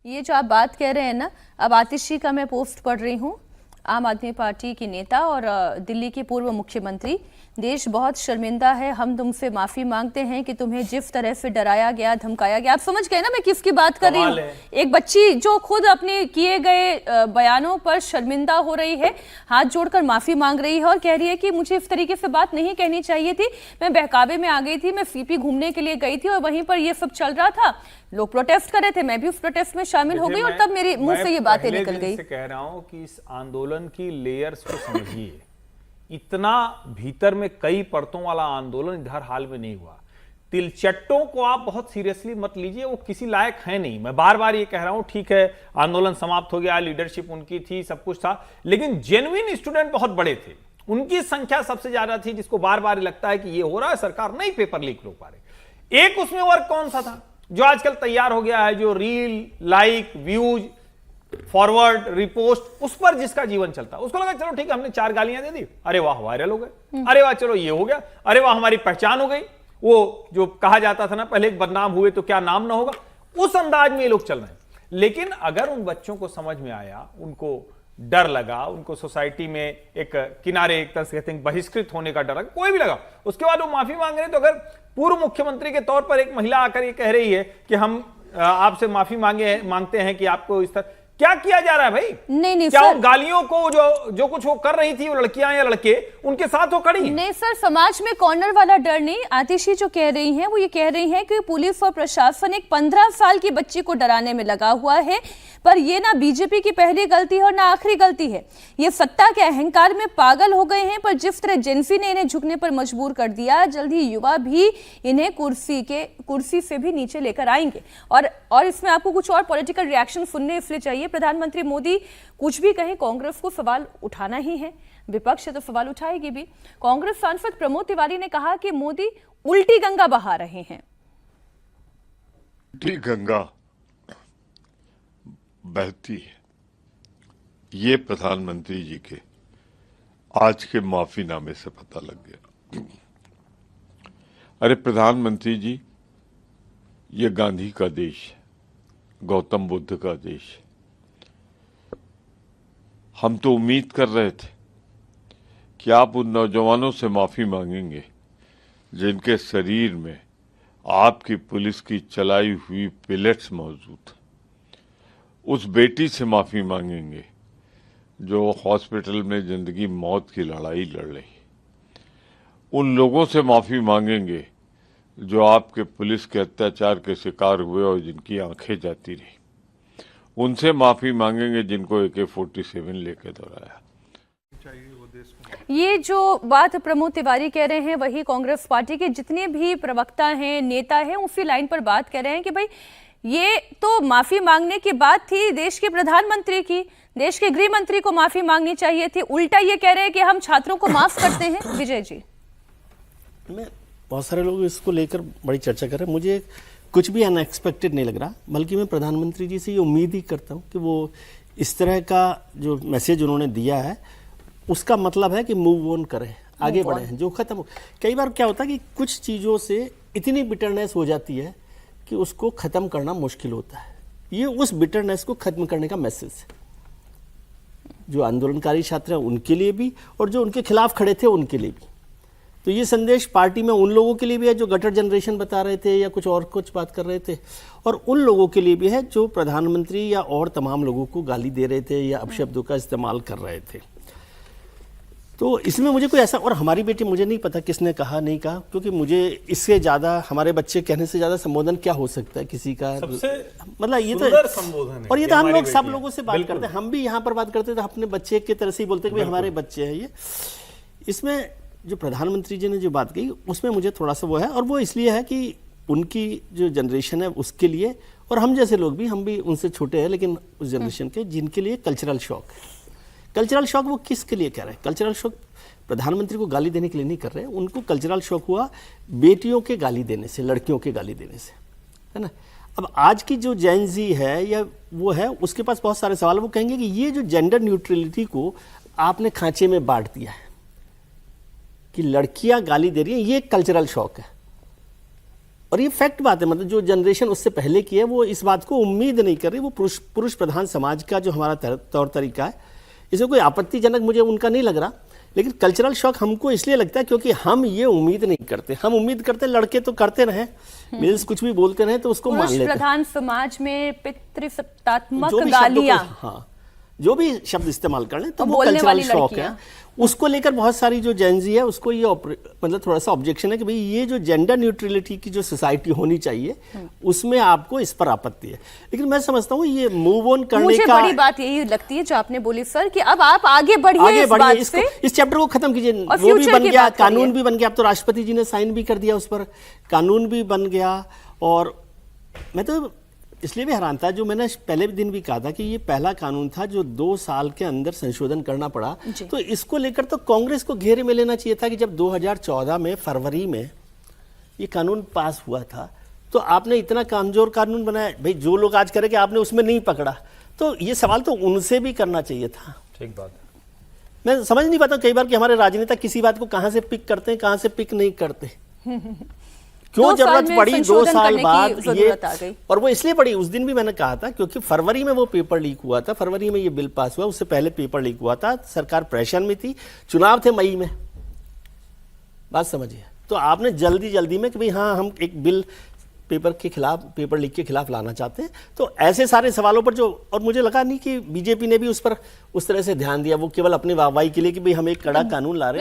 ये जो आप बात कह रहे हैं ना, अब आतिशी का मैं पोस्ट पढ़ रही हूँ, आम आदमी पार्टी की नेता और दिल्ली के पूर्व मुख्यमंत्री। देश बहुत शर्मिंदा है, हम तुमसे माफी मांगते हैं कि तुम्हें जिस तरह से डराया गया, धमकाया गया। आप समझ गए ना मैं किसकी बात कर रही हूँ? एक बच्ची जो खुद अपने किए गए बयानों पर शर्मिंदा हो रही है, हाथ जोड़कर माफी मांग रही है और कह रही है कि मुझे इस तरीके से बात नहीं कहनी चाहिए थी, मैं बहकावे में आ गई थी, मैं सीपी घूमने के लिए गई थी और वहीं पर ये सब चल रहा था, लोग प्रोटेस्ट कर रहे थे, मैं भी उस प्रोटेस्ट में शामिल हो गई और तब मेरे मुंह से ये बातें निकल गई। कह रहा हूं कि इस आंदोलन की लेयर्स को समझिए। इतना भीतर में कई परतों वाला आंदोलन इधर हाल में नहीं हुआ। तिलचट्टों को आप बहुत सीरियसली मत लीजिए, वो किसी लायक है नहीं। मैं बार बार ये कह रहा हूं, ठीक है आंदोलन समाप्त हो गया, लीडरशिप उनकी थी, सब कुछ था, लेकिन जेन्युइन स्टूडेंट बहुत बड़े थे, उनकी संख्या सबसे ज्यादा थी, जिसको बार बार लगता है कि ये हो रहा है, सरकार नहीं पेपर लीक रोक पा रही। एक उसमें वर्क कौन सा था जो आजकल तैयार हो गया है, जो reel, like, views, forward, repost, उस पर जिसका जीवन चलता, उसको लगा चलो ठीक है हमने 4 गालियां दे दी, अरे वाह वायरल हो गए, अरे वाह चलो ये हो गया, अरे वाह हमारी पहचान हो गई। वो जो कहा जाता था ना पहले, बदनाम हुए तो क्या नाम ना होगा, उस अंदाज में ये लोग चल रहे हैं। लेकिन अगर उन बच्चों को समझ में आया, उनको डर लगा, उनको सोसाइटी में एक किनारे, एक तरह से कहते हैं बहिष्कृत होने का डर लगा, कोई भी लगा, उसके बाद वो माफी मांग रहे हैं। तो अगर पूर्व मुख्यमंत्री के तौर पर एक महिला आकर ये कह रही है कि हम आपसे माफी मांगते हैं कि आपको इस तरह, क्या किया जा रहा है भाई? नहीं क्या सर, उन गालियों को जो कुछ वो कर रही थी, वो लड़कियां या लड़के उनके साथ वो खड़ी हैं? नहीं सर, समाज में कॉर्नर वाला डर नहीं। आतिशी जो कह रही हैं वो ये कह रही हैं कि पुलिस और प्रशासन एक 15 साल की बच्ची को डराने में लगा हुआ है, पर ये ना बीजेपी की पहली गलती है और ना आखिरी गलती है। ये सत्ता के अहंकार में पागल हो गए हैं, पर जिस तरह जेंसी ने इन्हें झुकने पर मजबूर कर दिया, जल्द ही युवा भी इन्हें कुर्सी से भी नीचे लेकर आएंगे। और इसमें आपको कुछ और पॉलिटिकल रिएक्शन सुनने इसलिए चाहिए। प्रधानमंत्री मोदी कुछ भी कहें, कांग्रेस को सवाल उठाना ही है, विपक्ष से तो सवाल उठाएगी भी। कांग्रेस सांसद प्रमोद तिवारी ने कहा कि मोदी उल्टी गंगा बहा रहे हैं। उल्टी गंगा बहती है, ये प्रधानमंत्री जी के आज के माफीनामे से पता लग गया। अरे प्रधानमंत्री जी, ये गांधी का देश है, गौतम बुद्ध का देश है। हम तो उम्मीद कर रहे थे कि आप उन नौजवानों से माफी मांगेंगे जिनके शरीर में आपकी पुलिस की चलाई हुई पिलेट्स मौजूद है। उस बेटी से माफी मांगेंगे जो हॉस्पिटल में जिंदगी मौत की लड़ाई लड़ रही। उन लोगों से माफी मांगेंगे जो आपके पुलिस के अत्याचार के शिकार हुए और जिनकी आंखें जाती रही। उनसे माफी मांगेंगे जिनको AK-47 लेके दौड़ाया। ये जो बात प्रमोद तिवारी कह रहे हैं, वही कांग्रेस पार्टी के जितने भी प्रवक्ता हैं, नेता हैं, उसी लाइन पर बात कर रहे हैं कि भाई ये तो माफी मांगने की बात थी देश के प्रधानमंत्री की, देश के गृह मंत्री को माफी मांगनी चाहिए थी। उल्टा ये कह रहे हैं कि हम छात्रों को माफ करते हैं। विजय जी, बहुत सारे लोग इसको लेकर बड़ी चर्चा कर रहे हैं, मुझे कुछ भी अनएक्सपेक्टेड नहीं लग रहा, बल्कि मैं प्रधानमंत्री जी से ये उम्मीद ही करता हूँ कि वो इस तरह का जो मैसेज उन्होंने दिया है उसका मतलब है कि मूव ऑन करें, आगे बढ़ें, जो खत्म हो। कई बार क्या होता है कि कुछ चीज़ों से इतनी बिटरनेस हो जाती है कि उसको ख़त्म करना मुश्किल होता है। ये उस बिटरनेस को ख़त्म करने का मैसेज है, जो आंदोलनकारी छात्र हैं उनके लिए भी और जो उनके खिलाफ खड़े थे उनके लिए भी। तो ये संदेश पार्टी में उन लोगों के लिए भी है जो गटर जनरेशन बता रहे थे या कुछ बात कर रहे थे, और उन लोगों के लिए भी है जो प्रधानमंत्री या और तमाम लोगों को गाली दे रहे थे या अपशब्दों का इस्तेमाल कर रहे थे। तो इसमें मुझे कोई ऐसा, और हमारी बेटी, मुझे नहीं पता किसने कहा नहीं कहा, क्योंकि मुझे इससे ज़्यादा हमारे बच्चे कहने से ज़्यादा संबोधन क्या हो सकता है किसी का, सबसे मतलब ये तो संबोधन है। और ये तो हम लोग सब लोगों से बात करते हैं, हम भी यहाँ पर बात करते थे अपने बच्चे की तरह से ही बोलते हैं कि भाई हमारे बच्चे हैं ये। इसमें जो प्रधानमंत्री जी ने जो बात कही उसमें मुझे थोड़ा सा वो है, और वो इसलिए है कि उनकी जो जनरेशन है उसके लिए, और हम जैसे लोग भी, हम भी उनसे छोटे हैं लेकिन उस जनरेशन के, जिनके लिए कल्चरल शॉक है। कल्चरल शॉक वो किसके लिए कह रहे हैं? कल्चरल शॉक प्रधानमंत्री को गाली देने के लिए नहीं कर रहे हैं, उनको कल्चरल शॉक हुआ बेटियों के गाली देने से, लड़कियों के गाली देने से, है ना। अब आज की जो जेन ज़ी है या वो है, उसके पास बहुत सारे सवाल, वो कहेंगे कि ये जो जेंडर न्यूट्रलिटी को आपने खांचे में बांट दिया है कि लड़कियां गाली दे रही हैं, ये कल्चरल शॉक है। और ये फैक्ट बात है, मतलब जो जनरेशन उससे पहले की है वो इस बात को उम्मीद नहीं कर रही। वो पुरुष प्रधान समाज का जो हमारा तौर तरीका है, इसमें कोई आपत्तिजनक मुझे उनका नहीं लग रहा। लेकिन कल्चरल शॉक हमको इसलिए लगता है क्योंकि हम ये उम्मीद नहीं करते। हम उम्मीद करते लड़के तो करते रहे, मिल्स कुछ भी बोलते रहे तो उसको मान पुरुष लेते। प्रधान समाज में पितृसत्तात्मक जो भी शब्दों को- गालियां, हाँ, जो भी शब्द इस्तेमाल कर लें तो और वो बोलने कल्चरल वाली शॉक है। लड़कियां। उसको लेकर बहुत सारी जो जेंजी है उसको ये मतलब थोड़ा सा ऑब्जेक्शन है कि भाई ये जो जेंडर न्यूट्रलिटी की जो सोसाइटी होनी चाहिए उसमें आपको इस पर आपत्ति है। लेकिन मैं समझता हूँ ये मूव ऑन करने मुझे का बड़ी बात यही लगती है जो आपने बोली सर कि अब आप आगे बढ़िए आगे इस बढ़िए, बात इसको से। इस चैप्टर को खत्म कीजिए। और वो भी फ्यूचर बन की गया, बात करिए। कानून भी बन गया, अब तो राष्ट्रपति जी ने साइन भी कर दिया उस पर, कानून भी बन गया। और मैं तो इसलिए भी हैरान था, जो मैंने पहले भी दिन भी कहा था कि ये पहला कानून था जो 2 साल के अंदर संशोधन करना पड़ा। जी। तो इसको लेकर तो कांग्रेस को घेरे में लेना चाहिए था कि जब 2014 में फरवरी में ये कानून पास हुआ था तो आपने इतना कमजोर कानून बनाया। भाई जो लोग आज करें कि आपने उसमें नहीं पकड़ा, तो ये सवाल तो उनसे भी करना चाहिए था। ठीक बात है। मैं समझ नहीं पाता कई बार कि हमारे राजनेता किसी बात को कहां से पिक करते हैं, कहां से पिक नहीं करते। क्यों 2 साल जरूरत में पड़ी 2 संशोधन साल करने की बाद ये, जरूरत आ गई। और वो इसलिए पड़ी, उस दिन भी मैंने कहा था क्योंकि फरवरी में वो पेपर लीक हुआ था, फरवरी में ये बिल पास हुआ, उससे पहले पेपर लीक हुआ था, सरकार प्रेशर में थी, चुनाव थे मई में। बात समझिए, तो आपने जल्दी में कि भाई हाँ हम एक बिल पेपर के खिलाफ, पेपर लीक के खिलाफ लाना चाहते हैं। तो ऐसे सारे सवालों पर जो, और मुझे लगा नहीं कि बीजेपी ने भी उस पर उस तरह से ध्यान दिया। वो केवल अपनी वाहवाही के लिए कि भाई हम एक कड़ा कानून ला रहे हैं।